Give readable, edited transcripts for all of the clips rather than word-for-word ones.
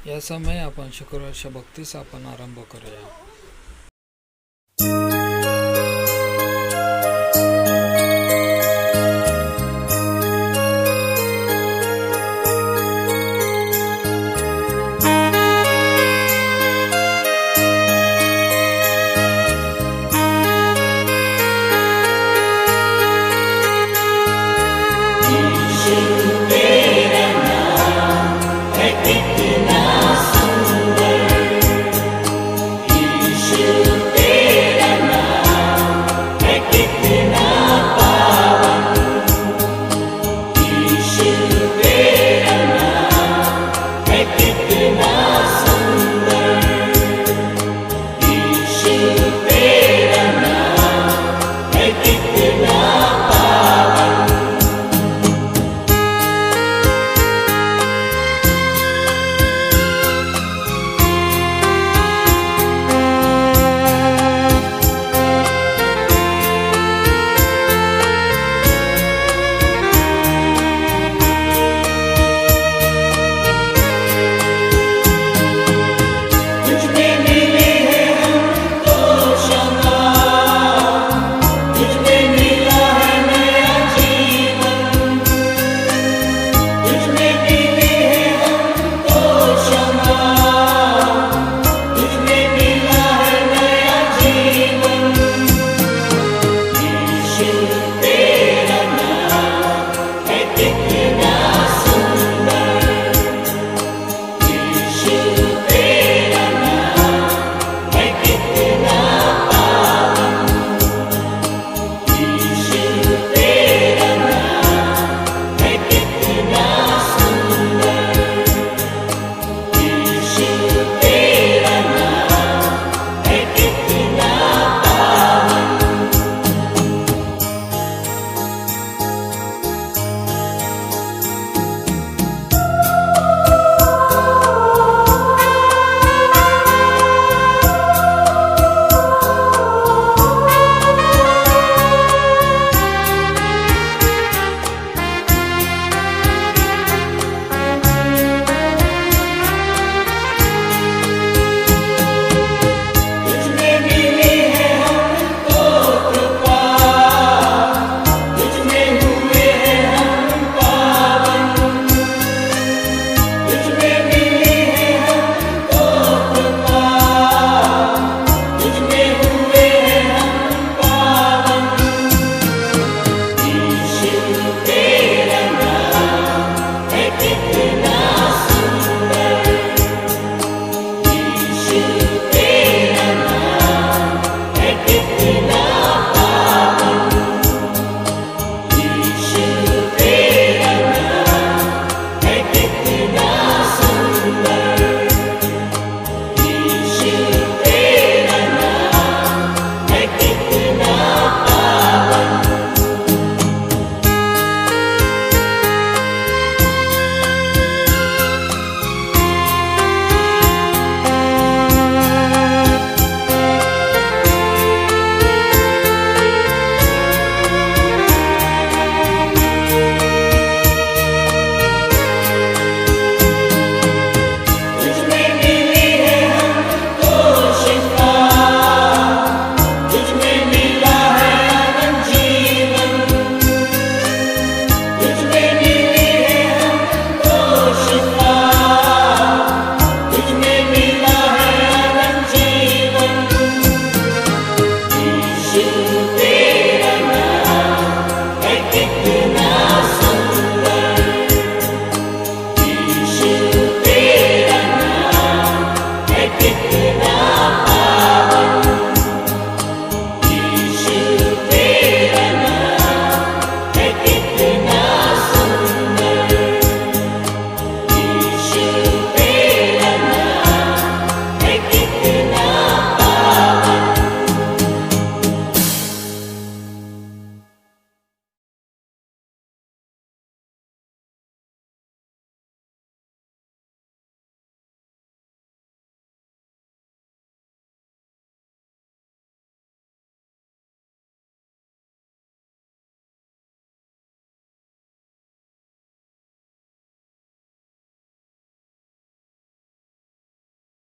या समय आपण शुक्रवारच्या भक्तीस आपण आरंभ करूया.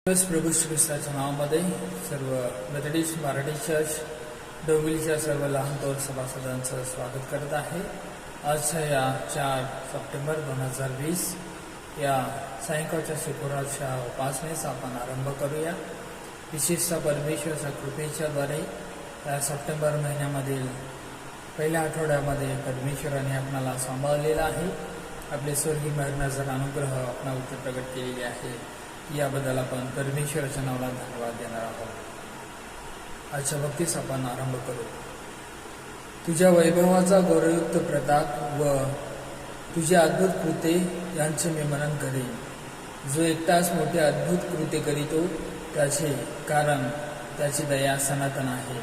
प्रभू श्री ख्रिस्ताच्या नावामध्ये सर्व मेथडिस्ट मराठी चर्च डोंबिवलीच्या सर्व लहान थोर सभासदांचं स्वागत करत आहे. आजच्या या 4 सप्टेंबर 2020 या सायंकाळच्या शुक्रवारच्या उपासनेस आपण आरंभ करूया. विशेषतः परमेश्वराच्या कृपेच्याद्वारे या सप्टेंबर महिन्यामधील पहिल्या आठवड्यामध्ये परमेश्वराने आपणाला सांभाळलेला आहे. आपले स्वर्गीय नजर अनुग्रह आपणावरती प्रगट केलेले आहे. याबद्दल आपण परमेश्वराच्या नावाला धन्यवाद देणार आहोत. आजच्या भक्तीस आपण आरंभ करू. तुझ्या वैभवाचा गौरवयुक्त प्रताप व तुझे अद्भुत कृत्ये यांचे मी मनन करेन. जो एकटाच मोठे अद्भुत कृत्य करीतो त्याचे कारण त्याची दया सनातन आहे.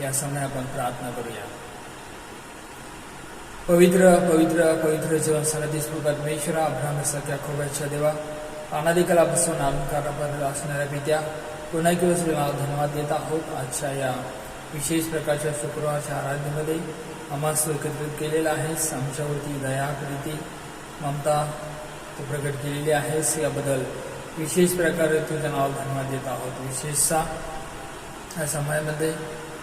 या समय आपण प्रार्थना करूया. पवित्र पवित्र पवित्र जीवन सनदीस परमेश्वरा, अब्राहम सख्या खोब्याच्या देवा, अनादिकालापासून अलंकारापर्यंत असणाऱ्या पित्या, पुन्हा एक दिवस धन्यवाद देत आहोत. आजच्या या विशेष प्रकारच्या शुक्रवारच्या आराधनेमध्ये आम्हास एकत्रित केलेला आहेस. आमच्यावरती दया, प्रीती, ममता तू प्रकट केलेली आहेस. याबद्दल विशेष प्रकारे तुझ्या नावाला धन्यवाद देत आहोत. विशेषतः या समयामध्ये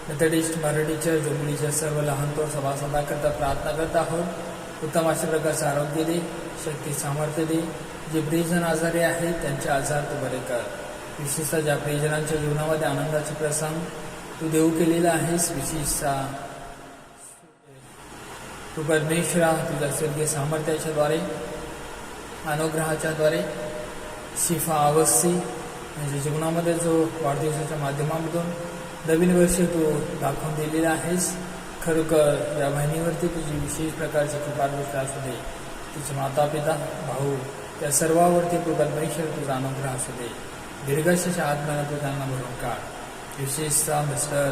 मेथडिस्ट मराठी चर्च डोंबिवलीच्या सर्व लहान थोर सभासदांकरता प्रार्थना करत आहोत. उत्तम अशा प्रकारचं आरोग्य दे, शक्ती, सामर्थ्य दे. जे प्रियजन आजारी आहेत त्यांचे आजार तू बरे कर. विशेषतः ज्या प्रियजनांच्या जीवनामध्ये आनंदाचे प्रसंग तू देऊ केलेला आहेस, विशेषतः तू परमेश्वरा तुझ्या स्वर्गीय सामर्थ्याच्याद्वारे, अनुग्रहाच्याद्वारे शिफा अवस्थी म्हणजे जीवनामध्ये जो वाढदिवसाच्या माध्यमामधून नवीन वर्ष तू दाखवून दिलेला आहेस. खरोखर या बहिणीवरती तुझी विशेष प्रकारची कृपादृष्टी असू दे. तिचे माता पिता भाऊ त्या सर्वांवरती तू परमेश्वर तुझा अनुग्रह असू दे. दीर्घाशीच्या आत्म्यानं तू त्यांना भरून काढ. विशेषतः मिस्टर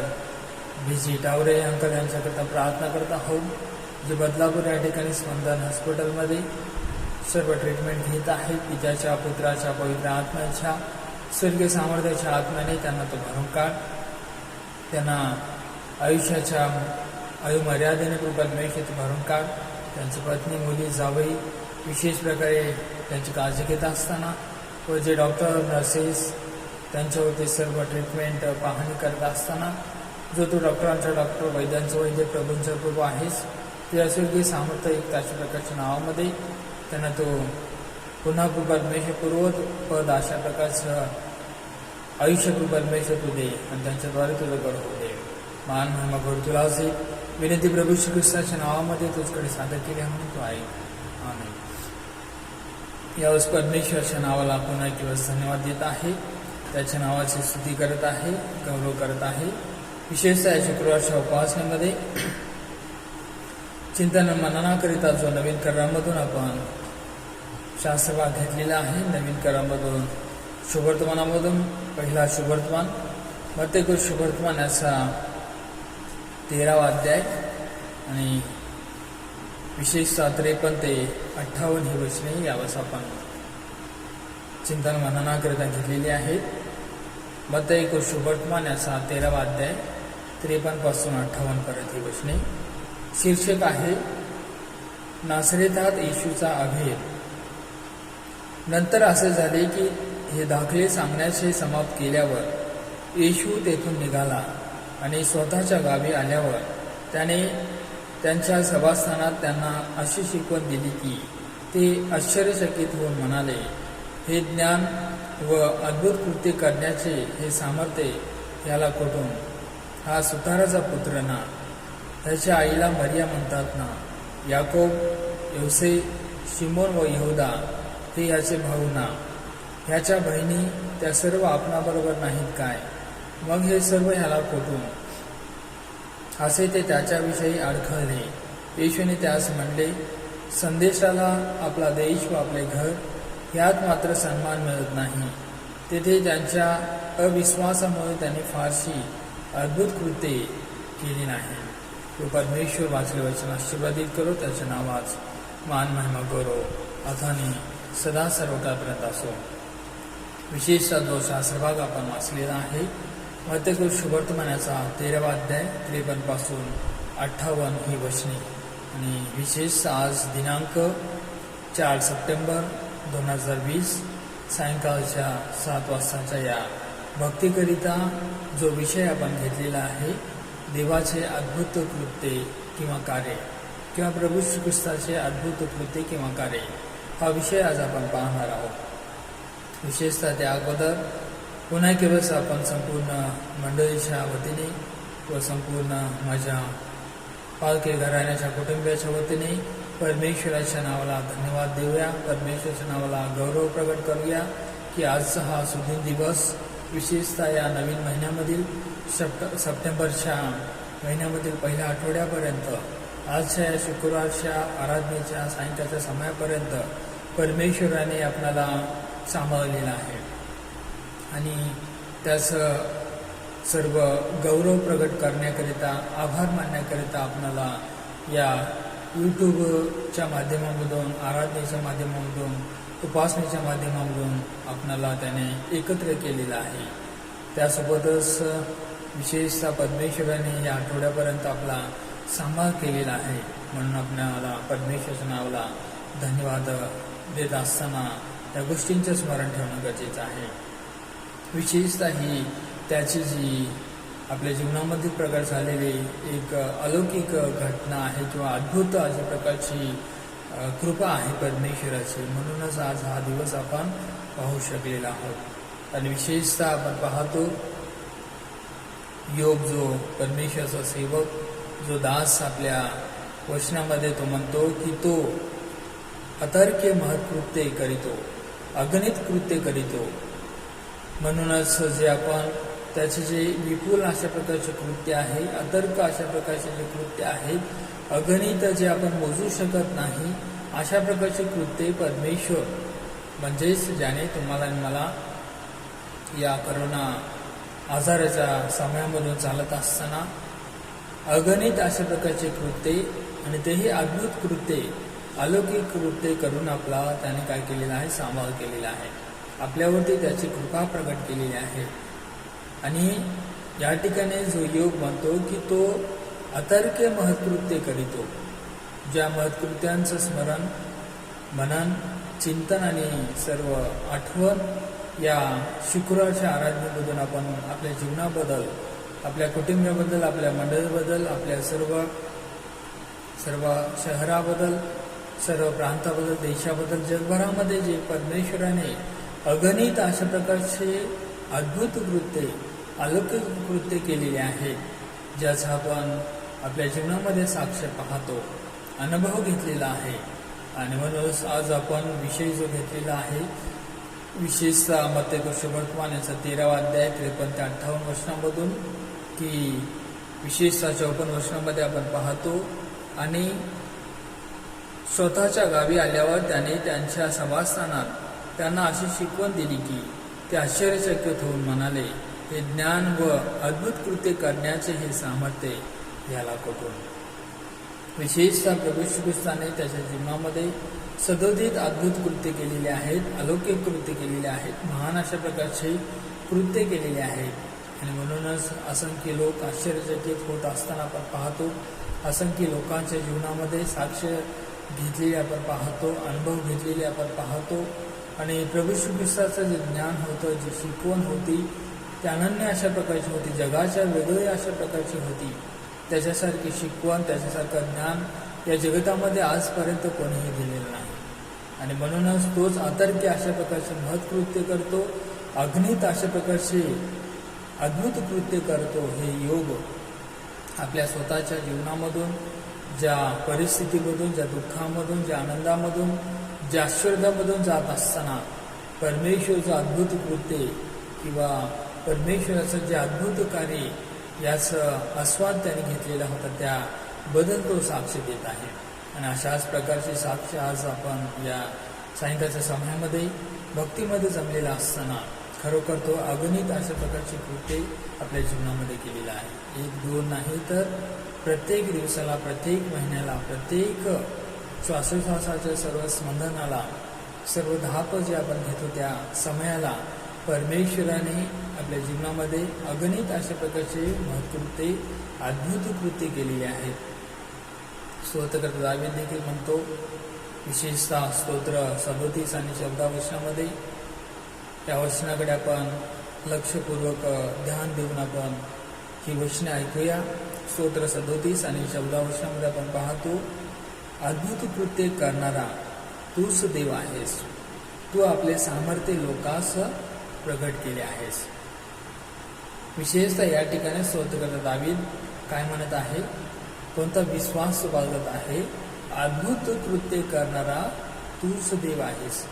BG टावरे अंकल यांच्याकरता प्रार्थना करत आहोत. जे बदलापूर या ठिकाणी स्पंदन हॉस्पिटलमध्ये सर्व ट्रीटमेंट घेत आहेत. पित्याच्या, पुत्राच्या, पवित्र आत्म्याच्या, स्वर्गीय सामर्थ्याच्या आत्म्याने त्यांना तो भरून काढ. त्यांना आयुष्याच्या आयुमर्यादेने तू परमेश्वर भरून काढ. त्यांची पत्नी, मुली, जावई विशेष प्रकारे त्यांची काळजी घेत असताना व जे डॉक्टर, नर्सेस त्यांच्यावरती सर्व ट्रीटमेंट पाहणी करत असताना जो तू डॉक्टरांचा डॉक्टर, वैद्यांचं वैद्य, प्रभूंचा प्रभू आहेस, तुझ्या स्वर्गीय सामर्थ्य एक अशा प्रकारच्या नावामध्ये त्यांना तो पुन्हा परमेश्वर पूर्वत पद अशा प्रकारचं आयुष्य तू परमेश्वर तू दे आणि त्यांच्याद्वारे तुझं गड होऊ दे. मान महिमा गौरव तुला असेल. विनंती प्रभू श्री ख्रिस्ताच्या नावामध्ये तुझकडे सादर केली म्हणून तू आहे. आमेन. यावेळेस परमेश्वराच्या नावाला पुन्हा एक दिवस धन्यवाद देत आहे. त्याच्या नावाची स्तुती करत आहे, गौरव करत आहे. विशेषतः या शुक्रवारच्या उपासनेमध्ये चिंतन मननाकरिता जो नवीन करारामधून आपण शास्त्रभाग घेतलेला आहे. नवीन करारामधून शुभवर्तमानामधून पहिला शुभवर्तमान मत्तेकृत शुभवर्तमान याचा 13वा अध्याय आणि विशेषतः 53 ते 58 ही वचने यावेळेस आपण चिंतन मननाकरिता घेतलेली आहेत. मत्तेकृत शुभवर्तमान याचा 13वा अध्याय 53 पासून 58 पर्यंत ही वचने. शीर्षक आहे नासरेतात येशूचा अभेद. नंतर असे झाले की हे दाखले सांगण्याचे समाप्त केल्यावर येशू तेथून निघाला आणि स्वतःच्या गावी आल्यावर त्याने त्यांच्या सभास्थानात त्यांना अशी शिकवण दिली की ते आश्चर्यचकित होऊन म्हणाले, हे ज्ञान व अद्भुत कृत्य करण्याचे हे सामर्थ्य याला कुठून? हा सुताराचा पुत्र ना? त्याच्या आईला मरिया म्हणतात ना? याकोब, योसे, शिमोन व यहुदा हे याचे भाऊ ना? ह्याच्या बहिणी त्या सर्व आपणाबरोबर नाहीत काय? मग हे सर्व ह्याला कुठून? असे ते त्याच्याविषयी अडखळले. येशूने त्यास म्हणले, संदेशाला आपला देश व आपले घर ह्यात मात्र सन्मान मिळत नाही. तेथे त्यांच्या अविश्वासामुळे त्यांनी फारशी अद्भुत कृत्ये केली नाही. तो परमेश्वर वाचले वचन आशीर्वादित करो. त्याच्या नावाच मान महिमा गौरव अथानी सदा सर्व काळपर्यंत असो. विशेषतः जो शास्त्रभाग आपण वाचलेला आहे मत्तेकृत शुभवर्तमानाचा 13वा अध्याय 53 पासून 58 ही वचने आणि विशेष आज दिनांक 4 सप्टेंबर 2020 सायंकाळच्या 7 वाजताच्या या भक्तीकरिता जो विषय आपण घेतलेला आहे, देवाचे अद्भुत कृत्ये किंवा कार्य किंवा प्रभू श्रीकृष्णाचे अद्भुत कृत्ये किंवा कार्य, हा विषय आज आपण पाहणार आहोत. विशेषतः त्या अगोदर पुन्हा एक वेळेस आपण संपूर्ण मंडळीच्या वतीने व संपूर्ण माझ्या पालखी घराण्याच्या कुटुंबियाच्या वतीने परमेश्वराच्या नावाला धन्यवाद देऊया, परमेश्वराच्या नावाला गौरव प्रकट करूया की आजचा हा सुदिन दिवस, विशेषतः या नवीन महिन्यामधील सप्टेंबरच्या महिन्यामधील पहिल्या आठवड्यापर्यंत, आजच्या या शुक्रवारच्या आराधनेच्या सायंकाळच्या समयापर्यंत परमेश्वराने आपल्याला सांभाळलेला आहे. आणि त्याच सर्व गौरव प्रकट करण्याकरिता, आभार मानण्याकरिता आपल्याला या यूट्यूबच्या माध्यमामधून, आराधनेच्या माध्यमामधून, उपासनेच्या माध्यमामधून आपल्याला त्याने एकत्र केलेलं आहे. त्यासोबतच विशेषतः परमेश्वराने या आठवड्यापर्यंत आपला सांभाळ केलेला आहे. म्हणून आपल्याला परमेश्वराच्या नावाला धन्यवाद देत असताना त्या गोष्टींचं स्मरण ठेवणं गरजेचं आहे. विशेषतः ही त्याची जी आपल्या जीवनामध्ये प्रकट झालेली एक अलौकिक घटना आहे किंवा अद्भुत अशा प्रकारची कृपा आहे परमेश्वराची. म्हणूनच आज हा दिवस आपण पाहू शकलेला आहोत. आणि विशेषतः आपण पाहतो योग, जो परमेश्वराचा सेवक, जो दास आपल्या वचनामध्ये तो म्हणतो की तो अतर्क्य महत्कृत्ये करीतो, अगणित कृत्य करीतो. म्हणूनच जे आपण त्याचे जे विपुल अशा प्रकारचे कृत्य आहे, अतर्क अशा प्रकारचे जे कृत्य आहेत, अगणित जे आपण मोजू शकत नाही अशा प्रकारचे कृत्य परमेश्वर, म्हणजेच ज्याने तुम्हाला आणि मला या करोना आजाराच्या समयामधून चालत असताना अगणित अशा प्रकारचे कृत्य, आणि तेही अद्भुत कृत्य, अलौकिक कृत्य करून आपला त्याने काय केलेलं आहे, सांभाळ केलेला आहे. आपल्यावरती त्याची कृपा प्रकट केलेली आहे. आणि या ठिकाणी जो योग म्हणतो की तो अतर्क्य महत्कृत्य करीतो, ज्या महत्कृत्यांचं स्मरण, मनन, चिंतन आणि सर्व आठवण या शुक्रवारच्या आराधनेमधून आपण आपल्या जीवनाबद्दल, आपल्या कुटुंबाबद्दल, आपल्या मंडळीबद्दल, आपल्या सर्व शहराबद्दल, सर्व प्रांताबद्दल, देशाबद्दल, जगभरामध्ये जे परमेश्वराने अगणित अशा प्रकारचे अद्भुत कृत्य, अलौकिक कृत्य केलेले आहेत, ज्याचा आपण आपल्या जीवनामध्ये साक्ष पाहतो, अनुभव घेतलेला आहे. आणि म्हणूनच आज आपण विषय जो घेतलेला आहे, विशेषतः मत्तेय शुभवर्तमान याचा 13वा अध्याय 53 ते 58 वचनामधून, की विशेषतः 54 वचनामध्ये आपण पाहतो, आणि स्वतःच्या गावी आल्यावर त्याने त्यांच्या सभास्थानात त्यांना अशी शिकवण दिली की ते आश्चर्यचकित होऊन म्हणाले, हे ज्ञान व अद्भुत कृत्य करण्याचे हे सामर्थ्य याला कुठून. विशेषतः प्रभू श्रीकृष्णाने त्याच्या जीवनामध्ये सदोदित अद्भुत कृत्य केलेले आहेत, अलौकिक कृत्य केलेले आहेत, महान अशा प्रकारचे कृत्य केलेले आहेत. आणि म्हणूनच असंख्य लोक आश्चर्यचकित होत असताना आपण पाहतो, असंख्य लोकांच्या जीवनामध्ये साक्ष घेतलेले आपण पाहतो, अनुभव घेतलेले आपण पाहतो. आणि प्रभू श्रीकृष्णाचं जे ज्ञान होतं, जी शिकवण होती, ती अनन्य अशा प्रकारची होती, जगाच्या वेगळी अशा प्रकारची होती. त्याच्यासारखी शिकवण, त्याच्यासारखं ज्ञान या जगतामध्ये आजपर्यंत कोणीही दिलेलं नाही. आणि म्हणूनच तोच अतर्क्य अशा प्रकारचे महत्कृत्य करतो, अगणित अशा प्रकारचे अद्भुत कृत्य करतो. हे योग आपल्या स्वतःच्या जीवनामधून, ज्या परिस्थितीमधून, ज्या दुःखामधून, ज्या आनंदामधून, ज्या आश्चर्यामधून जात असताना परमेश्वराचं अद्भुत कृत्य किंवा परमेश्वराचं जे अद्भुत कार्य, याचं आस्वाद त्याने घेतलेला होता, त्याबद्दल तो साक्ष देत आहे. आणि अशाच प्रकारची साक्ष आज आपण या सायंकाळच्या समयामध्ये भक्तीमध्ये जमलेला असताना खरोखर तो अगणित अशा प्रकारची कृत्य आपल्या जीवनामध्ये केलेला आहे. एक दोन नाही तर प्रत्येक दिवसाला, प्रत्येक महिन्याला, प्रत्येक श्वासोश्वासाच्या सर्व स्पंदनाला, सर्व धाप जे आपण घेतो त्या समयाला परमेश्वराने आपल्या जीवनामध्ये अगणित अशा प्रकारचे महत्कृत्य, अद्भुत कृत्य केलेले आहेत. स्तोत्रकर्ता दावीद देखील म्हणतो, विशेषतः स्तोत्र 37 आणि 14 वचनामध्ये, या वचनाकडे आपण लक्षपूर्वक ध्यान देऊन आपण ही वचने ऐकूया. स्तोत्र 37 आणि 14 वचनामध्ये आपण पाहतो, अद्भुत कृत्य करणारा तूच देव आहेस, तू आपले सामर्थ्य लोकांस प्रगट केले आहेस. विशेषतः या ठिकाणी स्तोत्रकर्ता दावीद काय म्हणत आहे, कोणता विश्वास बाळगत आहे, अद्भुत कृत्य करणारा तूच देव आहेस,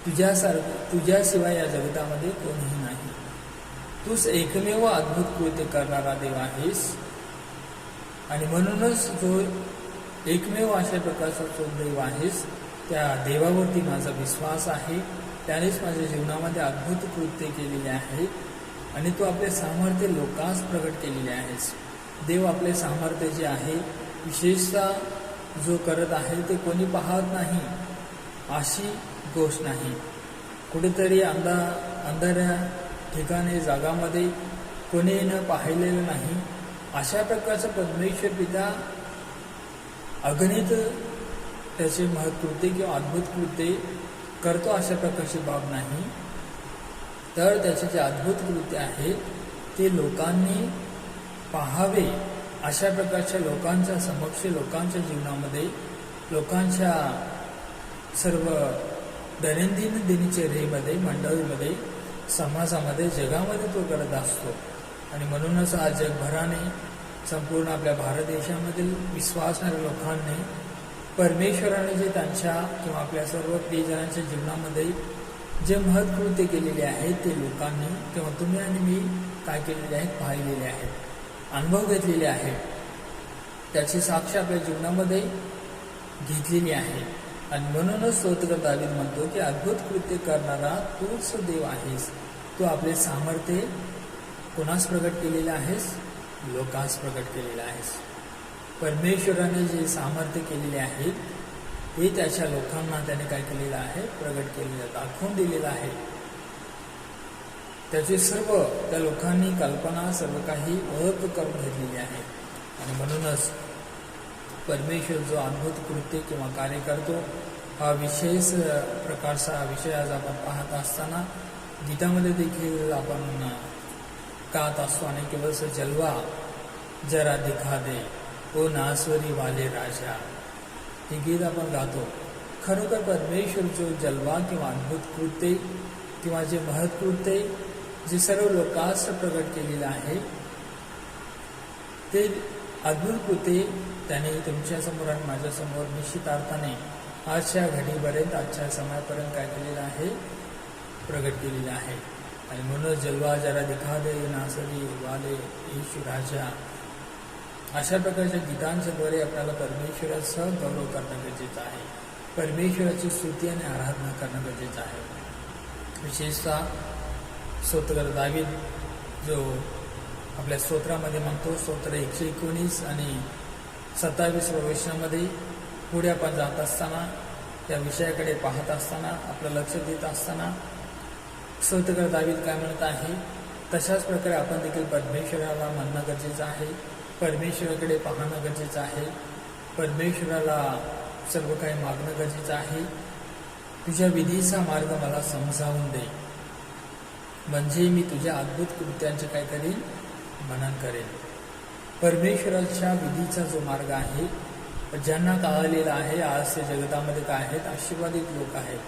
तुझ्याशिवाय या जगतामध्ये कोणीही नाही, तूच एकमेव अद्भुत कृत्य करणारा देव आहेस. आणि म्हणूनच जो एकमेव अशा प्रकारचा जो देव आहेस, त्या देवावरती माझा विश्वास आहे. त्यानेच माझ्या जीवनामध्ये अद्भुत कृत्य केलेले आहे आणि तू आपले सामर्थ्य लोकांस प्रगट केलेले आहेस. देव आपले सामर्थ्य जे आहे विशेषतः जो करत आहे ते कोणी पाहत नाही अशी गोष्ट नाही. कुठेतरी अंधाऱ्या ठिकाणी जागामध्ये कोणी न पाहिलेलं नाही अशा प्रकारचा परमेश्वर पिता अगणित त्याचे महत्कृत्य किंवा अद्भुत कृत्य करतो अशा प्रकारची बाब नाही. तर त्याचे जे अद्भुत कृत्य आहे ते लोकांनी पाहावे अशा प्रकारच्या लोकांच्या समक्ष, लोकांच्या जीवनामध्ये, लोकांच्या सर्व दैनंदिन दिनचर्येमध्ये, मंडळीमध्ये, समाजामध्ये, जगामध्ये तो करत असतो. आणि म्हणूनच आज जगभराने, संपूर्ण आपल्या भारत देशामधील विश्वासणाऱ्या लोकांनी परमेश्वराने जे त्यांच्या किंवा आपल्या सर्व प्रियजनांच्या जीवनामध्ये जे महत्कृत्य केलेले आहेत ते लोकांनी किंवा तुम्ही आणि मी काय केलेले आहेत, पाहिलेले आहेत, अनुभव घेतलेले आहेत, त्याची साक्ष आपल्या जीवनामध्ये घेतलेली आहे. आणि म्हणूनच स्तोत्रकर्ता दावीद म्हणतो की अद्भुत कृत्य करणारा तूच देव आहेस, तू आपले सामर्थ्य कोणास प्रगट केलेले आहेस, लोकांस प्रगट केलेले आहेस. परमेश्वराने जे सामर्थ्य केलेले आहेत ते त्याच्या लोकांना त्याने काय केलेलं आहे, प्रगट केलेलं, दाखवून दिलेलं आहे. त्याचे सर्व त्या लोकांनी कल्पना, सर्व काही ओळख करून घेतलेली आहे. आणि म्हणूनच परमेश्वर जो अद्भुत कृत्य किंवा कार्य करतो हा विशेष प्रकारचा विषय आज आपण पाहत असताना गीतामध्ये देखील आपण गात असतो. आणि केवळ जलवा जरा दिखा दे ओ नासवरी वाले राजा, हे गीत आपण गातो. खरोखर परमेश्वर जो जलवा किंवा अद्भुत कृत्य किंवा जे महत्कृत्य जे सर्व लोकांस प्रगट केलेलं आहे ते अद्भुत कृत्य त्याने तुमच्यासमोर आणि माझ्यासमोर निश्चित अर्थाने आजच्या घडीपर्यंत, आजच्या समयापर्यंत काय केलेलं आहे, प्रगट केलेलं आहे. आणि म्हणून जलवा जरा दिखा दे नासरी वाले येशू राजा, अशा प्रकारच्या गीतांच्याद्वारे आपल्याला परमेश्वराचा गौरव करणं गरजेचं आहे, परमेश्वराची स्तुती आणि आराधना करणं गरजेचं आहे. विशेषतः स्तोत्रकर्ता दावीद जो आपल्या स्तोत्रामध्ये म्हणतो, स्तोत्र 119 आणि 27 वचनामध्ये पुढे आपण जात असताना, त्या विषयाकडे पाहत असताना, आपलं लक्ष देत असताना स्तोत्रकर्ता दावीद काय म्हणत आहे, तशाच प्रकारे आपण देखील परमेश्वराला म्हणणं गरजेचं आहे, परमेश्वराकडे पाहणं गरजेचं आहे, परमेश्वराला सर्व काही मागणं गरजेचं आहे. तुझ्या विधीचा मार्ग मला समजावून दे, म्हणजे मी तुझ्या अद्भुत कृत्यांचे काय करेन, मनन करेन. परमेश्वराच्या विधीचा जो मार्ग आहे, ज्यांना कळलेला आहे, आज ते जगतामध्ये काय आहेत, आशीर्वादित लोक आहेत.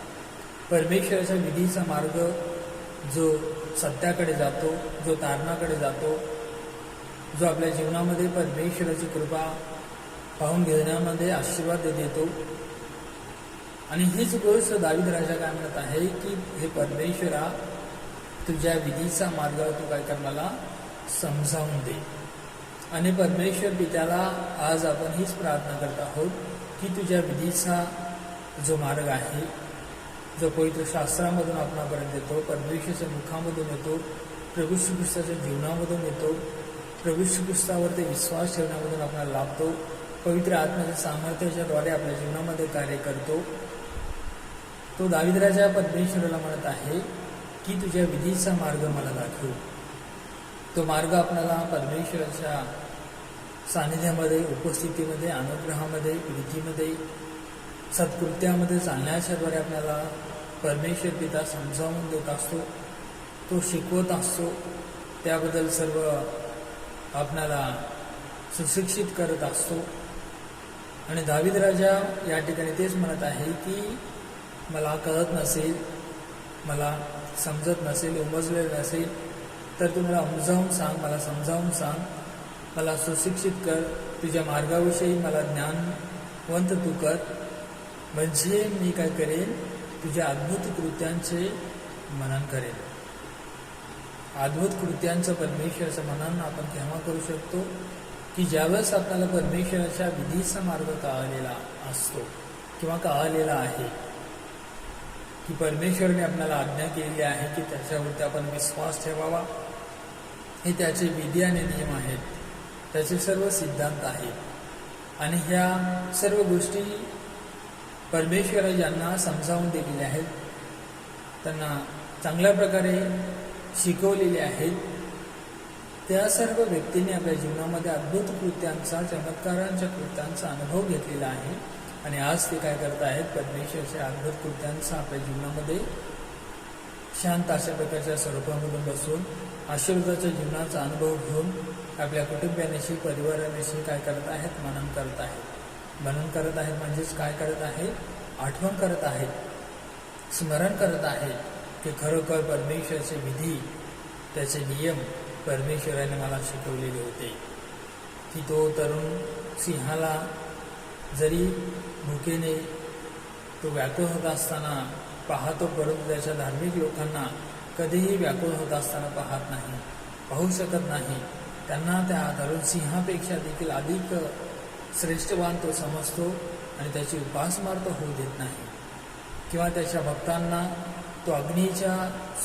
परमेश्वराच्या विधीचा मार्ग जो सत्याकडे जातो, जो तारणाकडे जातो, जो आपल्या जीवनामध्ये परमेश्वराची कृपा पाहून घेण्यामध्ये आशीर्वाद देतो. आणि हीच गोष्ट दावीद राजा काय म्हणत आहे की हे परमेश्वरा, तुझ्या विधीचा मार्ग तू काय कर, मला समजावून दे. आणि परमेश्वर पित्याला आज आपण हीच प्रार्थना करत आहोत की तुझ्या विधीचा जो मार्ग आहे, जो पवित्र शास्त्रामधून आपणापर्यंत येतो, परमेश्वराच्या मुखामधून येतो, प्रभू श्री ख्रिस्ताच्या जीवनामधून येतो, प्रभू श्री ख्रिस्तावरती विश्वास ठेवण्यामधून आपल्याला लाभतो, पवित्र आत्म्याच्या सामर्थ्याच्याद्वारे आपल्या जीवनामध्ये कार्य करतो. तो दावीद राजा परमेश्वराला म्हणत आहे की तुझ्या विधीचा मार्ग मला दाखव. तो मार्ग आपल्याला परमेश्वराच्या सानिध्यामध्ये, उपस्थितीमध्ये, अनुग्रहामध्ये, प्रीतीमध्ये, सत्कृत्यामध्ये चालण्याच्याद्वारे आपल्याला परमेश्वर पिता समजावून देत असतो, तो शिकवत असतो, त्याबद्दल सर्व आपणाला सुशिक्षित करत असतो. आणि दावीद राजा या ठिकाणी तेच म्हणत आहे की मला कळत नसेल, मला समजत नसेल, उमजलेलं नसेल तर तू मला उमजावून सांग, मला समजावून सांग, मला सुशिक्षित कर, तुझ्या मार्गाविषयी मला ज्ञानवंत तू कर, म्हणजे मी काय करेन, तुझ्या अद्भुत कृत्यांचे मनन करेन. अद्भुत कृत्यांचं परमेश्वराचं मनन आपण केव्हा करू शकतो की ज्यावेळेस आपल्याला परमेश्वराच्या विधीचा मार्ग कळलेला असतो किंवा कळलेला आहे, की परमेश्वराने आपल्याला आज्ञा केलेली आहे की त्याच्यावरती आपण विश्वास ठेवावा. हे त्याचे विधी आणि नियम आहेत, त्याचे सर्व सिद्धांत आहेत आणि ह्या सर्व गोष्टी परमेश्वर ज्यांना समजावून दिलेल्या आहेत, त्यांना चांगल्या प्रकारे शिकवलेले आहेत, त्या सर्व व्यक्तींनी आपल्या जीवनामध्ये अद्भुत कृत्यांचा, चमत्कारांच्या कृत्यांचा अनुभव घेतलेला आहे. आणि आज ते काय करत आहेत, परमेश्वराच्या अद्भुत कृत्यांचा आपल्या जीवनामध्ये शांत अशा प्रकारच्या स्वरूपामधून बसून आशीर्वादाच्या जीवनाचा अनुभव घेऊन आपल्या कुटुंबियांशी, परिवारांशी काय करत आहेत, मनन करत आहेत. मनन करत आहेत म्हणजेच काय करत आहेत, आठवण करत आहेत, स्मरण करत आहेत की खरोखर परमेश्वराचे विधी, त्याचे नियम परमेश्वराने मला शिकवलेले होते. की तो तरुण सिंहाला जरी भुकेने तो व्याकुळ होत असताना पाहतो, परंतु त्याच्या धार्मिक लोकांना कधीही व्याकुळ होत असताना पाहू शकत नाही. त्यांना त्या तरुण सिंहापेक्षा देखील अधिक श्रेष्ठवान तो समजतो आणि त्याची उपासमार तो होऊ देत नाही. किंवा त्याच्या भक्तांना तो अग्नीच्या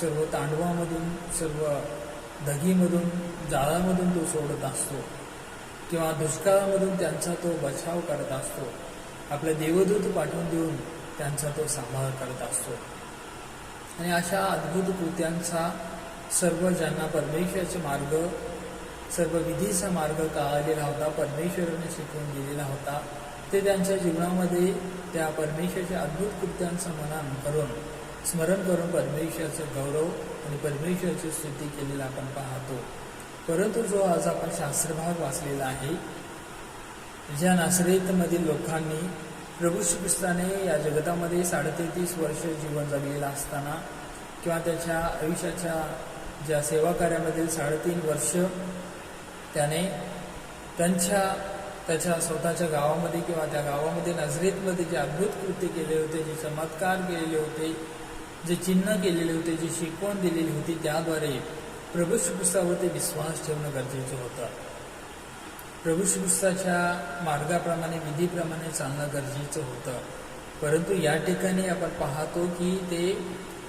सर्व तांडवामधून, सर्व धगीमधून, जाळामधून तो सोडत असतो किंवा दुष्काळामधून त्यांचा तो बचाव करत असतो. आपले देवदूत पाठवून देऊन त्यांचा तो सांभाळ करत असतो. आणि अशा अद्भुत कृत्यांचा सर्व ज्यांना परमेश्वराचे मार्ग, सर्व विधीचा मार्ग कळलेला होता, परमेश्वराने शिकवून दिलेला होता, ते त्यांच्या जीवनामध्ये त्या परमेश्वराच्या अद्भुत कृत्यांचं मनन करून, स्मरण करून परमेश्वराचं गौरव आणि परमेश्वराची स्तुती केलेला आपण पाहतो. परंतु जो आज आपण शास्त्रभाग वाचलेला आहे, ज्या नासरेतमधील लोकांनी प्रभू श्री ख्रिस्ताने या जगतामध्ये 33.5 वर्ष जीवन जगलेलं असताना किंवा त्याच्या आयुष्याच्या ज्या सेवा कार्यामधील 3.5 वर्ष त्याने त्याच्या स्वतःच्या गावामध्ये किंवा त्या गावामध्ये नाझरेतमध्ये जे अद्भुत कृत्य केले होते, जे चमत्कार केलेले होते, जे चिन्ह केलेले होते, जी शिकवण दिलेली होती, त्याद्वारे प्रभू श्री ख्रिस्तावरती विश्वास ठेवणं गरजेचं होतं. प्रभू श्री ख्रिस्ताच्या मार्गाप्रमाणे, विधीप्रमाणे चालणं गरजेचं होतं. परंतु या ठिकाणी आपण पाहतो की ते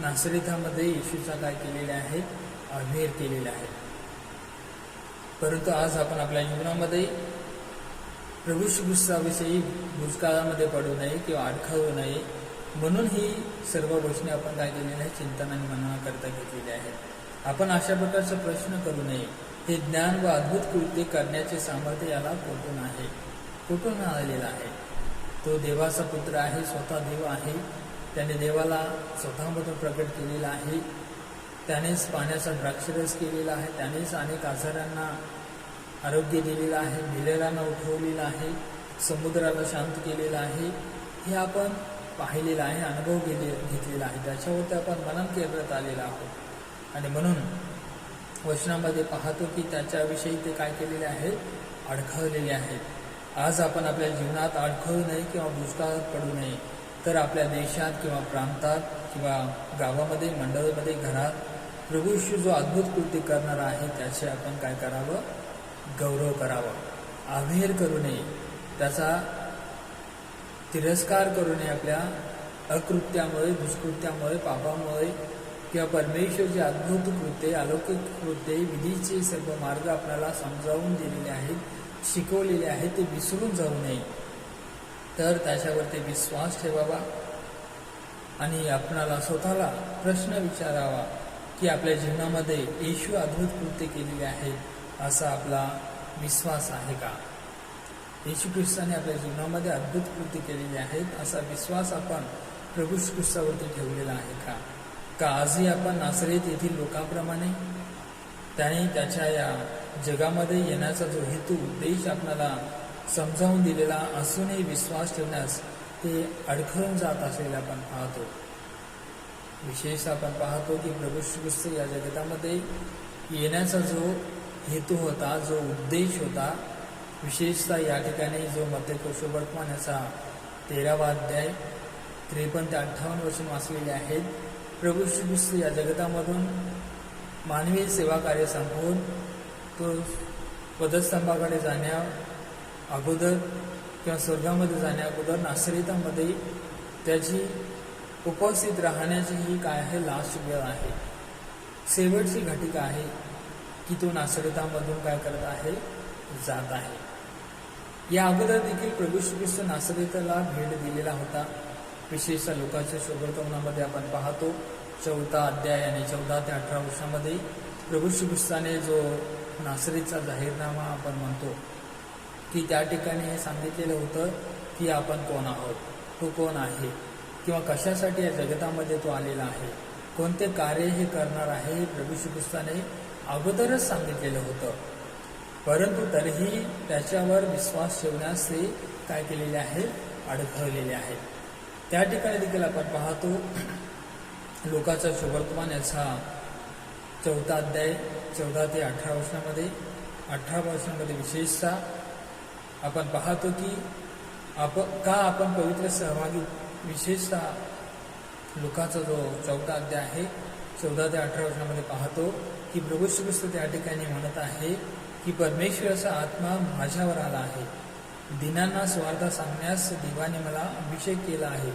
नासरेतामध्ये येशूचा काय केलेले आहेत, अव्हेर केलेले आहे. परंतु आज आपण आपल्या जीवनामध्ये प्रभू श्री ख्रिस्ताविषयी भूतकाळामध्ये पडू नये किंवा अडखळू नये म्हणून ही सर्व गोष्टी आपण काय केलेल्या आहे, चिंतन आणि मननाकरता घेतलेल्या आहेत. आपण अशा प्रकारचा प्रश्न करू नये, हे ज्ञान व अद्भुत कृत्य करण्याचे सामर्थ्य याला कुठून आलेलं आहे. तो देवाचा पुत्र आहे, स्वतः देव आहे, त्याने देवाला स्वतःमधून प्रकट केलेला आहे, त्यानेच पाण्याचा द्राक्षरस केलेला आहे, त्यानेच अनेक आजारांना आरोग्य दिलेलं आहे, मेलेल्यांना उठवलेलं आहे, समुद्राला शांत केलेलं आहे. हे आपण पाहिलेलं आहे, अनुभव घेतलेला आहे, त्याच्यावरती आपण मनन करत आलेलं आहोत. आणि म्हणून वचनामध्ये पाहतो की त्याच्याविषयी ते काय केलेले आहेत, अडखळलेले आहेत. आज आपण आपल्या जीवनात अडखळू नये किंवा दुष्काळात पडू नये, तर आपल्या देशात किंवा प्रांतात किंवा गावामध्ये, मंडळामध्ये, घरात प्रभू येशू जो अद्भुत कृत्य करणार आहे त्याचे आपण काय करावं, गौरव करावा. अव्हेर करू नये, त्याचा तिरस्कार करू नये. आपल्या अकृत्यामुळे, दुष्कृत्यामुळे, पापामुळे किंवा परमेश्वरचे अद्भुत कृत्य, अलौकिक कृत्य, विधीचे सर्व मार्ग आपल्याला समजावून दिलेले आहेत, शिकवलेले आहेत, ते विसरून जाऊ नये. तर त्याच्यावरती विश्वास ठेवावा आणि आपणाला स्वतःला प्रश्न विचारावा की आपल्या जीवनामध्ये येशू अद्भुत कृत्य केलेले आहेत असा आपला विश्वास आहे का. येशू ख्रिस्ताने आपल्या जीवनामध्ये अद्भुत कृत्य केलेले आहेत असा विश्वास आपण प्रभू श्री ख्रिस्तावरती ठेवलेला आहे का आजही आपण नासरेत येथील लोकांप्रमाणे त्याने त्याच्या या जगामध्ये येण्याचा जो हेतू उद्देश आपल्याला समजावून दिलेला असूनही विश्वास ठेवण्यास ते अडखळून जात असलेले आपण पाहतो. विशेष आपण पाहतो की प्रभू श्री ख्रिस्त या जगतामध्ये येण्याचा जो हेतू होता, जो उद्देश होता, विशेषतः या ठिकाणी जो मत्तेय सुवर्तमान याचा 13वा अध्याय 53 ते 58 वचन वाचलेले आहेत. प्रभू श्री ख्रिस्त या जगतामधून मानवी सेवा कार्य संपवून तो वधस्तंभाकडे जाण्या अगोदर किंवा स्वर्गामध्ये जाण्या अगोदर नासरेतामध्ये त्याची उपस्थित राहण्याची ही काय आहे, लास्ट वेळ आहे, शेवटची घटिका आहे की तो नासरेतामधून काय करत आहे, जात आहे. या अगोदर देखील प्रभू श्री ख्रिस्त नासरेताला भेट दिलेला होता. विशेषतः लोकांच्या सुवर्तमानामध्ये आपण पाहतो 4 अध्याय आणि 14 ते 18 वर्षामध्ये प्रभू श्री ख्रिस्ताने जो नासरेतचा जाहीरनामा आपण म्हणतो की त्या ठिकाणी हे सांगितलेलं होतं की आपण कोण आहोत, तो कोण आहे किंवा कशासाठी या जगतामध्ये तो आलेला आहे, कोणते कार्य हे करणार आहे हे प्रभू श्री ख्रिस्ताने अगोदरच सांगितलेलं होतं. परंतु तरीही त्याच्यावर विश्वास ठेवण्यास ते काय केलेले आहे, अडखळलेले आहे. त्या ठिकाणी देखील आपण पाहतो लोकांचा सुवर्तमान याचा 4 अध्याय 14 ते 18 वर्षामध्ये 18 वर्षामध्ये विशेषतः आपण पाहतो की आपण पवित्र सहभागी, विशेषतः लोकांचा जो 4 अध्याय आहे 14 ते 18 वर्षामध्ये पाहतो की प्रभू श्री ख्रिस्त त्या ठिकाणी म्हणत आहे की परमेश्वराचा आत्मा माझ्यावर आला आहे, दिनांना स्वार्थ सांगण्यास देवाने मला अभिषेक केला आहे,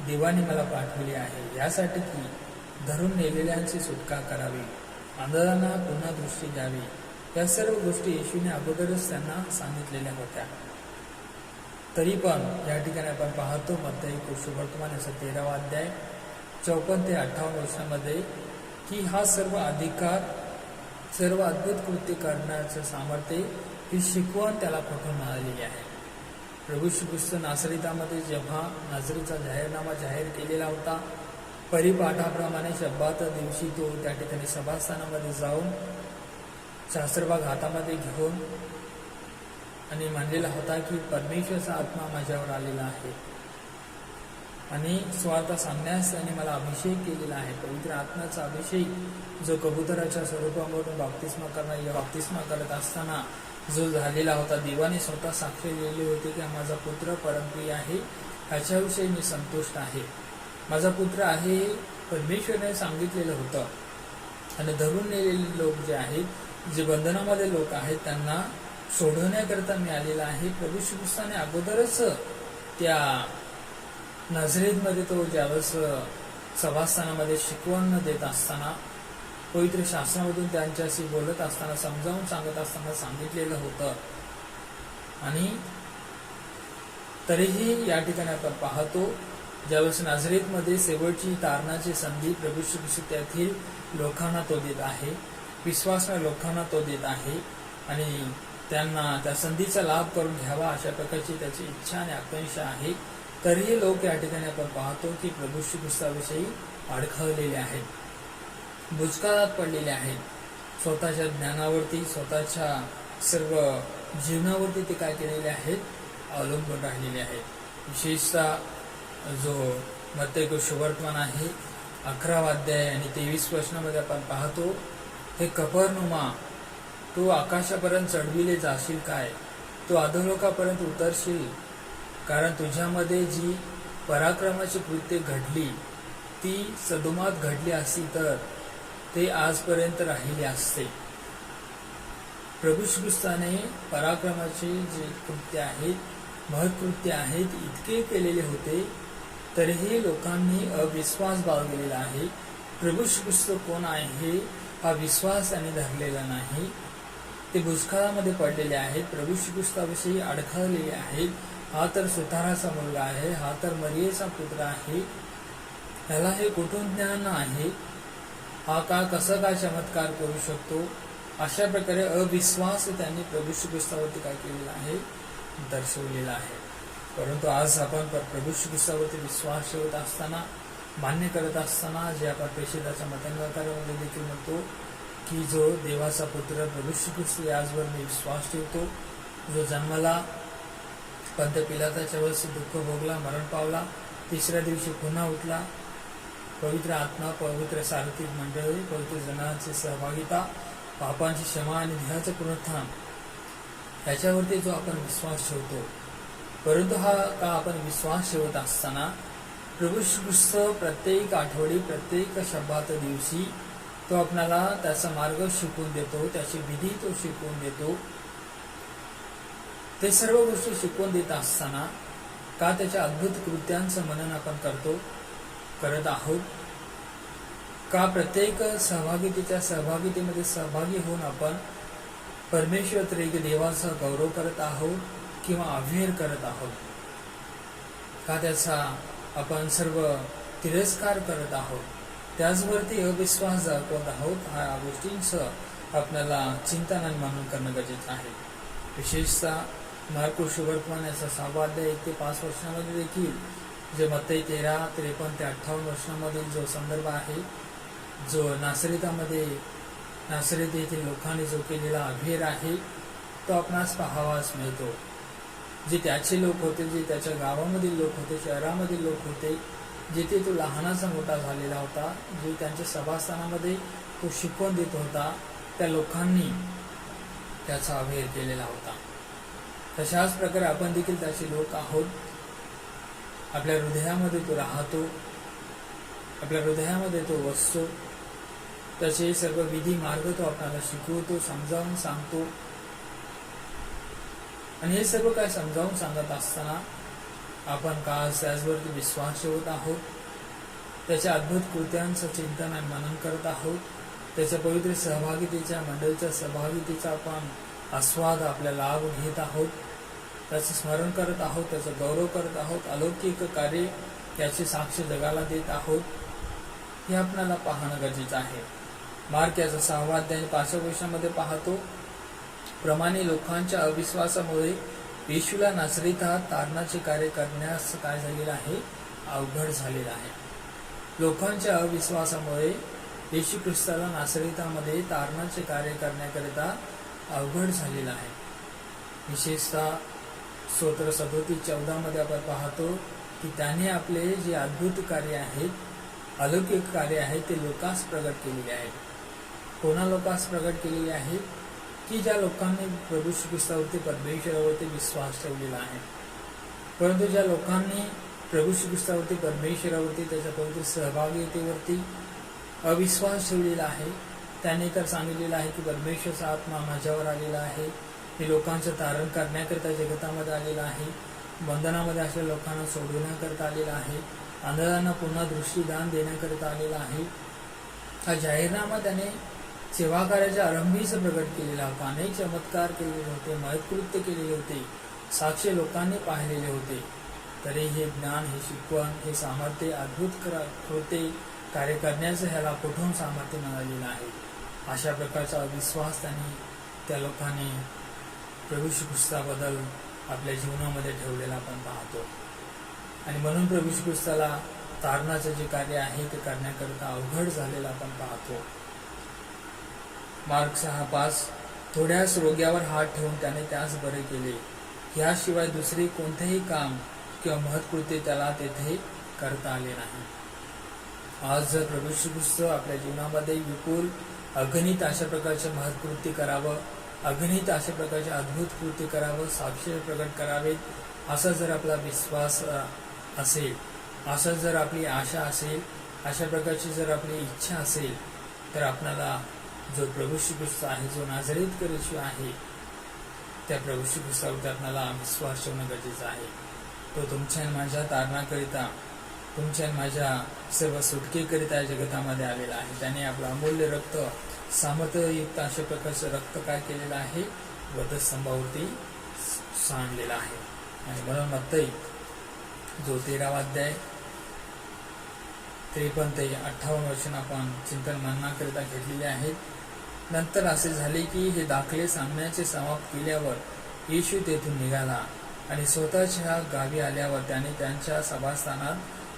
देवाने मला पाठवले आहे, यासाठी की धरून नेलेल्यांची सुटका करावी, अंधारांना पुन्हा दृष्टी द्यावी. या सर्व गोष्टी येशूने अगोदरच त्यांना सांगितलेल्या होत्या. तरी पण या ठिकाणी आपण पाहतो मत्तेय सुवर्तमान याचा 13वा अध्याय 54 ते 58 वर्षामध्ये की हा सर्व अधिकार, सर्व अद्भुत कृत्य करण्याचं सामर्थ्य, ही शिकवण त्याला कुठून मिळालेली आहे. प्रभू श्री ख्रिस्त नासरेतामध्ये जेव्हा नासरेतचा जाहीरनामा जाहीर केलेला होता, परिपाठाप्रमाणे शब्दात दिवशी तो त्या ठिकाणी सभास्थानामध्ये जाऊन शास्त्रभाग हातामध्ये घेऊन आणि मानलेला होता की परमेश्वराचा आत्मा माझ्यावर आलेला आहे आणि स्वार्थ सांगण्यास त्याने मला अभिषेक केलेला आहे. पवित्र आत्म्याचा अभिषेक जो कबुतराच्या स्वरूपामधून बाप्तिस्मा करत असताना जो झालेला होता, देवाने स्वतः साक्ष दिलेली होती की माझा पुत्र परमप्रिय आहे, ह्याच्याविषयी मी संतुष्ट आहे, माझा पुत्र आहे, परमेश्वराने सांगितलेलं होतं. आणि धरून नेलेले लोक जे आहेत, जे बंधनामध्ये लोक आहेत, त्यांना सोडवण्याकरता मी आलेला आहे. प्रभू श्री ख्रिस्ताने अगोदरच त्या नाझरेतमध्ये तो ज्यावेळेस सभास्थानामध्ये शिकवण देत असताना, पवित्र शास्त्रामधून त्यांच्याशी बोलत असताना, समजावून सांगत असताना सांगितलेलं होतं. आणि तरीही या ठिकाणी आपण पाहतो ज्यावेळेस नाझरेतमध्ये शेवटची तारणाची संधी प्रभू श्री ख्रिस्त त्यातील लोकांना तो देत आहे, विश्वासणाऱ्या लोकांना तो देत आहे आणि त्यांना त्या संधीचा लाभ करून घ्यावा अशा प्रकारची त्याची इच्छा आणि आकांक्षा आहे. तरीही लोक या ठिकाणी आपण पाहतो की प्रभू श्री ख्रिस्ताविषयी अडखळलेले आहेत, बुचकाळात पडलेले आहेत, स्वतःच्या ज्ञानावरती, स्वतःच्या सर्व जीवनावरती ते काय केलेले आहेत, अवलंबून राहिलेले आहेत. विशेषतः जो मत्तेय सुवर्तमान आहे 11वा अध्याय आणि 23 वचनामध्ये आपण पाहतो, हे कफरनहूमा, तू आकाशापर्यंत चढविले जाशील काय, तू अधोलोकापर्यंत उतरशील, कारण तुझ्यामध्ये जी पराक्रमाची कृत्ये घडली ती सदोमात घडली असती तर ते आजपर्यंत राहिले असते. प्रभू श्री ख्रिस्ताने पराक्रमाचे जे कृत्य आहेत, महत्कृत्य आहेत, इतके केलेले होते, तरीही लोकांनी अविश्वास बाळगलेला आहे. प्रभू श्री ख्रिस्त कोण आहे हा विश्वास त्यांनी धरलेला नाही. ते भूस्खळामध्ये पडलेले आहेत, प्रभू श्री ख्रिस्ताविषयी अडखळलेले आहेत. हा तर सुताराचा मुलगा आहे, हा तर मरियेचा पुत्र आहे, ह्याला हे कुठून ज्ञान आहे, हा कसं काय चमत्कार करू शकतो, अशा प्रकारे अविश्वास त्यांनी प्रभू श्री ख्रिस्तावरती काय केलेला आहे, दर्शवलेला आहे. परंतु आज आपण प्रभू श्री ख्रिस्तावरती विश्वास ठेवत असताना, मान्य करत असताना, जे आपण प्रेषिताच्या मतंगाकारामध्ये देखील म्हणतो की जो देवाचा पुत्र प्रभू श्री ख्रिस्त याचवर मी विश्वास ठेवतो, जो जन्मला, पंत पिलाताच्या वर्षी दुःख भोगला, मरण पावला, तिसऱ्या दिवशी पुन्हा उठला, पवित्र आत्मा, पवित्र सार्वत्रिक मंडळी, पवित्र जनांची सहभागिता, पापांची क्षमा आणि देहाचं पुनरुत्थान, याच्यावरती जो आपण विश्वास ठेवतो. परंतु हा का आपण विश्वास ठेवत असताना प्रभू श्री ख्रिस्त प्रत्येक आठवडी, प्रत्येक शब्दात दिवशी तो आपल्याला त्याचा मार्ग शिकवून देतो, त्याची विधी तो शिकवून देतो. ते सर्व गोष्टी शिकवून देत असताना का त्याच्या अद्भुत कृत्यांचं मनन आपण करत आहोत, का प्रत्येक सहभागितेमध्ये सहभागी होऊन आपण परमेश्वर त्रिएक देवाचा गौरव करत आहोत किंवा अव्हेर करत आहोत, का त्याचा आपण सर्व तिरस्कार करत आहोत, त्याचवरती अविश्वास दाखवत आहोत, ह्या गोष्टींचं आपल्याला चिंतन आणि मनन करणं गरजेचं आहे. विशेषतः मार्को शुभवर्तमान याचा 6 अध्याय 1 ते 5 वर्षांमध्ये देखील जे मत्ती 13, 53 ते 58 वर्षांमधील जो संदर्भ आहे, जो नासरीत येथील लोकांनी जो केलेला अव्हेर आहे, तो आपणास पाहावास मिळतो. जे त्याचे लोक होते, जे त्याच्या गावामधील लोक होते, शहरामधील लोक होते, जिथे तो लहानाचा मोठा झालेला होता, जे त्यांच्या सभास्थानामध्ये तो शिकवून देत होता, त्या लोकांनी त्याचा अव्हेर केलेला होता. तशाच प्रकारे आपण देखील त्याचे लोक आहोत. आपल्या हृदयामध्ये तो राहतो, आपल्या हृदयामध्ये तो वसतो, त्याचे सर्व विधी मार्ग तो आपल्याला शिकवतो, समजावून सांगतो. आणि हे सर्व काय समजावून सांगत असताना आपण का त्याचवरती विश्वास ठेवत आहोत, त्याच्या अद्भुत कृत्यांचं चिंतन आणि मनन करत आहोत, त्याच्या पवित्र सहभागितेच्या मंडळीच्या सहभागितेचा आपण आस्वाद, आपला लाभ घेत आहोत, त्याचं स्मरण करत आहोत, त्याचा गौरव करत आहोत, अलौकिक कार्य याची साक्ष जगाला देत आहोत, हे आपल्याला पाहणं गरजेचं आहे. मार्क याचा 6 अध्याय 5 वर्षांमध्ये पाहतो, प्रमाणे लोकांच्या अविश्वासामुळे येशूला नासरीतात तारणाचे कार्य करण्यास काय झालेलं आहे, अवघड झालेलं आहे. लोकांच्या अविश्वासामुळे येशू ख्रिस्ताला नासरीतामध्ये तारणाचे कार्य करण्याकरिता अवघड झालेलं आहे. विशेषतः स्तोत्र 37:14 मध्ये आपण पाहतो की त्याने आपले जे अद्भुत कार्य आहेत, अलौकिक कार्य आहेत, ते लोकांस प्रगट केलेले आहेत. कोणा लोकांस प्रगट केलेले आहेत की ज्या लोकांनी प्रभू श्री ख्रिस्तावरती, परमेश्वरावरती विश्वास ठेवलेला आहे. परंतु ज्या लोकांनी प्रभू श्री ख्रिस्तावरती, परमेश्वरावरती, त्याच्या पवित्र सहभागितेवरती अविश्वास ठेवलेला आहे, त्याने तर सांगितलेलं आहे की परमेश्वराचा आत्मा माझ्यावर आलेला आहे, मी लोकांचं तारण करण्याकरिता जगतामध्ये आलेला आहे, बंधनामध्ये असलेल्या लोकांना सोडवण्याकरिता आलेला आहे, अंधारांना पुन्हा दृष्टीदान देण्याकरिता आलेला आहे. हा जाहीरनामा त्याने सेवा कार्याच्या आरंभीच प्रगट केलेला होता. अनेक चमत्कार केलेले होते, महत्कृत्य केलेले होते, साक्ष लोकांनी पाहिलेले होते. तरी हे ज्ञान, हे शिकवण, हे सामर्थ्य, अद्भुत कृत्य कार्य करण्याचं ह्याला कुठून सामर्थ्य मिळालेलं आहे. अशा प्रकारचा अविश्वास त्या लोकांनी प्रभू श्री ख्रिस्ताबद्दल आपल्या जीवनामध्ये ठेवलेला आपण पाहतो. आणि म्हणून प्रभू श्री ख्रिस्ताला तारणाचं जे कार्य आहे ते करण्याकरिता अवघड झालेलं आपण पाहतो. मार्क 6:5 थोड्याच रोग्यावर हात ठेवून त्याने त्यास बरे केले, याशिवाय दुसरे कोणतेही काम किंवा महत्कृत्य त्याला तेथे करता आले नाही. आज जर प्रभू श्री ख्रिस्त आपल्या जीवनामध्ये विपुल अगणित अशा प्रकारचे महत्कृत्य करावं, अगणित अशा प्रकारचे अद्भुत कृत्य करावं, साक्ष प्रकट करावेत, असा जर आपला विश्वास असेल, असा जर आपली आशा असेल, अशा प्रकारची जर आपली इच्छा असेल, तर आपल्याला जो प्रभू श्री ख्रिस्त आहे, जो नाझरेतकर येशू आहे, त्या प्रभू श्री ख्रिस्तावरती आपल्याला विश्वास ठेवणं गरजेचं आहे. तो तुमच्या माझ्या तारणाकरिता, तुमच्या माझ्या सर्व सुटकेकरिता जगतामध्ये आलेला आहे. त्याने आपलं अमूल्य रक्त, सामर्थ्ययुक्त अशा प्रकारचं रक्त काय केलेलं आहे, वधस्तंभावरती सांडलेलं आहे. आणि म्हणून मत्ती जो 13 अध्याय 53 ते 58 वर्षांन आपण चिंतन मननाकरिता घेतलेले आहेत. नंतर असे झाले की हे दाखले सांगण्याचे समाप्त केल्यावर येशू तेथून निघाला आणि स्वतःच्या गावी आल्यावर त्याने त्यांच्या सभास्थानात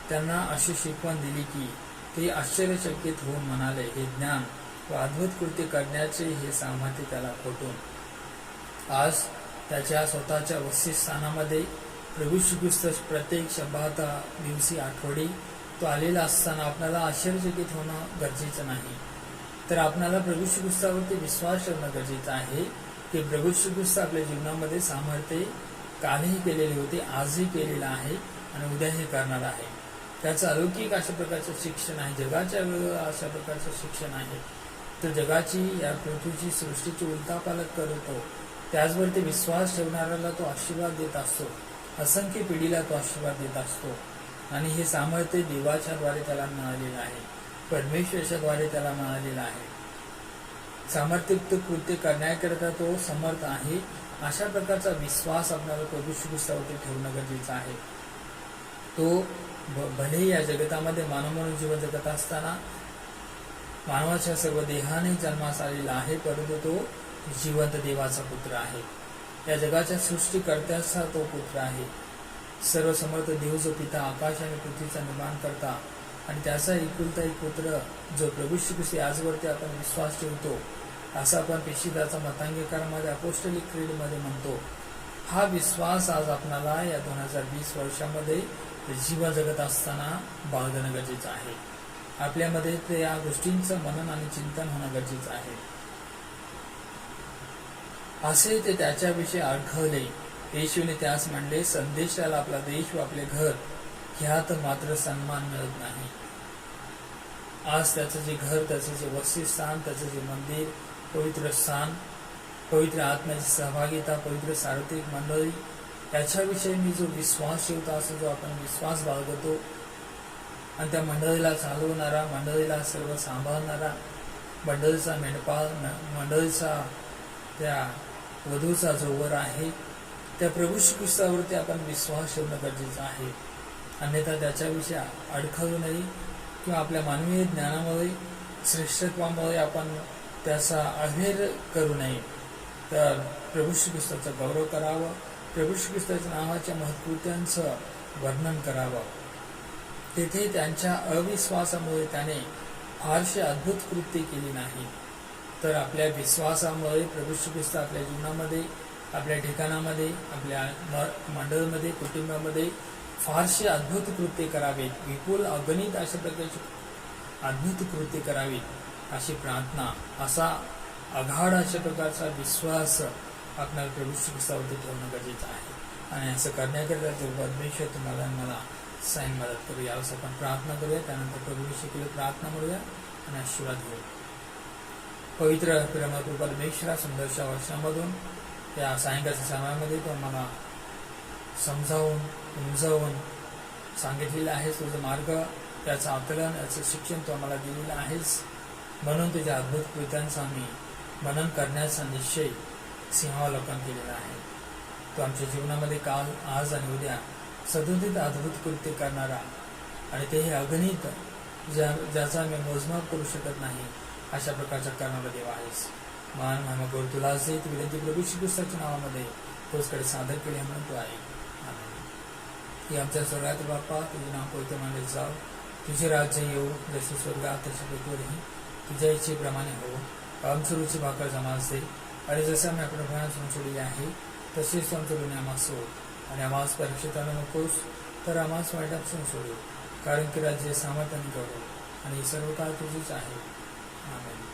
त्यांना अशी शिकवण दिली की ते आश्चर्यचकित होऊन म्हणाले, हे ज्ञान व अद्भुत कृत्य करण्याचे हे सामर्थ्य त्याला कोठून? आज त्याच्या स्वतःच्या वसतिस्थानामध्ये प्रभू श्री ख्रिस्त प्रत्येक शब्दात दिवशी आठवडी तो आलेला असताना आपल्याला आश्चर्यचकित होणं गरजेचं नाही, तर आपल्याला प्रभू श्री ख्रिस्तावरती विश्वास ठेवणं गरजेचं आहे की प्रभू श्री ख्रिस्त आपल्या जीवनामध्ये सामर्थ्य कालही केलेले होते, आजही केलेलं आहे आणि उद्याही करणार आहे. त्याचं अलौकिक अशा प्रकारचं शिक्षण आहे, जगाच्या अशा प्रकारचं शिक्षण आहे. तर जगाची या पृथ्वीची सृष्टीची उलथापालट करतो, त्याचवरती विश्वास ठेवणाऱ्याला तो आशीर्वाद देत असतो, असंख्य पिढीला तो आशीर्वाद देत असतो. आणि हे सामर्थ्य देवाच्या द्वारे त्याला मिळालेलं आहे, परमेश्वराच्या द्वारे त्याला मिळालेलं आहे. सामर्थ्ययुक्त कृत्य करण्याकरता तो समर्थ आहे. अशा प्रकारचा विश्वास आपल्याला प्रभू श्री ख्रिस्तावरती ठेवणं गरजेचं आहे. तो भले या जगतामध्ये मानव म्हणून जीवन जगत असताना मानवाच्या सर्व देहाने जन्मास आलेला आहे, परंतु तो जिवंत देवाचा पुत्र आहे. या जगाच्या सृष्टीकर्त्याचा तो पुत्र आहे. सर्व समर्थ देव जो पिता आकाश आणि पृथ्वीचा निर्माण करता आणि त्याचा एकुलता एक पुत्र जो प्रभू श्री ख्रिस्त आजवरती आपण विश्वास ठेवतो, असं आपण पेशीदाचा मतांगीकारामध्ये अपोस्टलिक क्रीडमध्ये म्हणतो. हा विश्वास आज आपल्याला या 2020 वर्षामध्ये जीवन जगत असताना बाळगणं गरजेचं आहे. आपल्यामध्ये त्या गोष्टींचं मनन आणि चिंतन होणं गरजेचं आहे. असे ते त्याच्याविषयी आढळले. येशूने त्यास म्हणले, संदेशाला आपला देश व आपले घर ह्यात मात्र सन्मान मिळत नाही. आज त्याचं जे घर, त्याचं जे वसतिस्थान, त्याचं जे मंदिर, पवित्र स्थान, पवित्र आत्म्याची सहभागिता, पवित्र सार्वत्रिक मंडळी, याच्याविषयी मी जो विश्वास ठेवतो, असं जो आपण विश्वास बाळगतो आणि त्या मंडळीला चालवणारा, मंडळीला सर्व सांभाळणारा, मंडळीचा मेंढपाळ, मंडळीचा त्या वधूचा जो वर आहे, त्या प्रभू श्री ख्रिस्तावरती आपण विश्वास ठेवणं गरजेचं आहे. अन्यथा त्याच्याविषयी अडखळू नये किंवा आपल्या मानवीय ज्ञानामुळे, श्रेष्ठत्वामुळे आपण त्याचा अहेर करू नये. तर प्रभू श्री ख्रिस्ताचा गौरव करावा, प्रभू श्री ख्रिस्ताच्या नावाच्या महत्कृत्यांचं वर्णन करावं. तेथे त्यांच्या अविश्वासामुळे त्याने फारसे अद्भुत कृत्य केली नाही, तर आपल्या विश्वासामुळे प्रभू श्री ख्रिस्त आपल्या जीवनामध्ये, आपल्या ठिकाणामध्ये, आपल्या मंडळामध्ये, कुटुंबामध्ये फारसे अद्भुत कृत्य करावेत, विपुल अगणित अशा प्रकारचे अद्भुत कृत्य करावेत अशी प्रार्थना, असा आघाड अशा प्रकारचा विश्वास आपल्याला प्रभू श्री ख्रिस्तावरती ठेवणं गरजेचं आहे. आणि असं करण्याकरता जो परमेश्वर तुम्हाला मला साईन मदत करूया. असं आपण प्रार्थना करूया. त्यानंतर प्रभूविषयी केली प्रार्थना करूया आणि आशीर्वाद घेऊ. पवित्र प्रेमळ परमेश्वरा, सुंदरशा वर्षामधून या सायंकाळच्या समयामध्ये तो मला समजावून उमजावून सांगितलेलं आहेस. तुझं मार्ग, त्याचं आकलन, याचं शिक्षण तू आम्हाला दिलेलं आहेस. म्हणून तुझ्या अद्भुत कृत्यांचा आम्ही मनन करण्याचा निश्चय सिंहावलोकन केलेला आहे. तो आमच्या जीवनामध्ये काल, आज आणि उद्या सदोदित अद्भुत कृत्य करणारा आणि तेही अगणित, ज्याचा आम्ही मोजमाप करू शकत नाही, अशा प्रकारचा करणारा देव आहेस. मान महिमा गौरव तुला असेल. विनंती प्रभू श्री ख्रिस्ताच्या नावामध्ये तोचकडे सादर केले म्हणून तू आहे. ही आमच्या स्वर्गात बाप्पा, तुझे नाव पवित्र मानले जाव, तुझे राज्य येऊ, जसे स्वर्गात तसे पृथ्वीवरही तुझ्या इच्छेप्रमाणे हो. आमची रुची भाकर जमास दे, आणि जसं आम्ही आपल्या भयान सोडलेली आहे तसेच आमचं ऋण आम्हास सोड, आणि आम्हास परीक्षेत आणू नकोस, तर आम्हास वाईटापासून सोडू, कारण की राज्य सामर्थ्याने गौरव आणि सर्व काळ तुझीच आहे. आमेन.